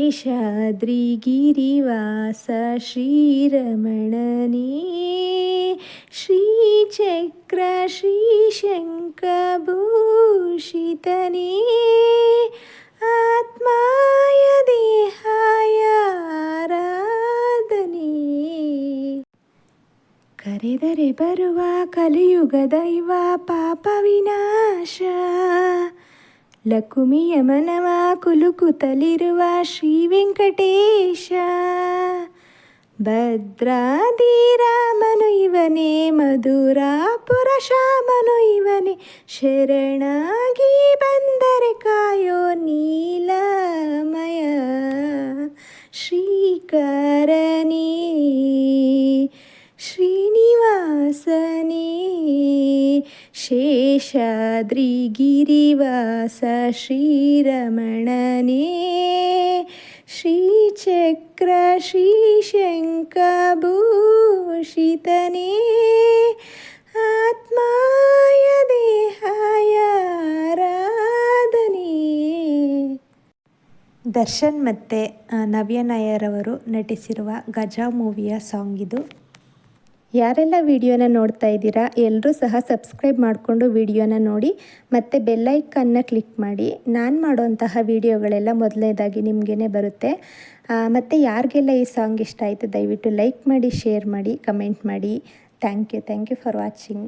ಶೇಷಾದ್ರಿಗಿರಿವಾಸ ಶ್ರೀರಮಣನೇ ಶ್ರೀಚಕ್ರ ಶ್ರೀಶಂಖಭೂಷಿತನೇ ಆತ್ಮಾಯ ದೇಹಾಯ ಆರಾಧನೆ. ಕರೆದರೆ ಬರುವ ಕಲಿಯುಗ ದೈವ ಪಾಪ ವಿನಾಶ ಲಕುಮಿಯ ಮನವ ಕುಲುಕುತ್ತಲಿರುವ ಶ್ರೀ ವೆಂಕಟೇಶ. ಭದ್ರಾದಿರಾಮನು ಇವನೇ ಮಧುರಾಪುರ ಶ್ಯಾಮನು ಇವನೇ ಶರಣಾಗಿ ಬಂದರೆ ಕಾಯೋ ನೀಲಮಯ ಶ್ರೀಕರನೇ ಶ್ರೀನಿವಾಸನೇ ಶೇಷಾದ್ರಿಗಿರಿವಾಸ ಶ್ರೀರಮಣನೇ ಶ್ರೀಚಕ್ರ ಶ್ರೀಶಂಖಭೂಷಿತನೇ ಆತ್ಮಾಯ ದೇಹಾಯ ಆರಾಧನೆ. ದರ್ಶನ್ ಮತ್ತು ನವ್ಯ ನಾಯರ್ ಅವರು ನಟಿಸಿರುವ ಗಜ ಮೂವಿಯ ಸಾಂಗ್ ಇದು. ಯಾರೆಲ್ಲ ವಿಡಿಯೋನ ನೋಡ್ತಾ ಇದ್ದೀರಾ ಎಲ್ಲರೂ ಸಹ ಸಬ್ಸ್ಕ್ರೈಬ್ ಮಾಡಿಕೊಂಡು ವಿಡಿಯೋನ ನೋಡಿ ಮತ್ತು ಬೆಲ್ಲೈಕನ್ನ ಕ್ಲಿಕ್ ಮಾಡಿ. ನಾನು ಮಾಡೋಂತಹ ವಿಡಿಯೋಗಳೆಲ್ಲ ಮೊದಲನೇದಾಗಿ ನಿಮಗೇ ಬರುತ್ತೆ. ಮತ್ತು ಯಾರಿಗೆಲ್ಲ ಈ ಸಾಂಗ್ ಇಷ್ಟ ಆಯಿತು ದಯವಿಟ್ಟು ಲೈಕ್ ಮಾಡಿ, ಶೇರ್ ಮಾಡಿ, ಕಮೆಂಟ್ ಮಾಡಿ. Thank you for watching.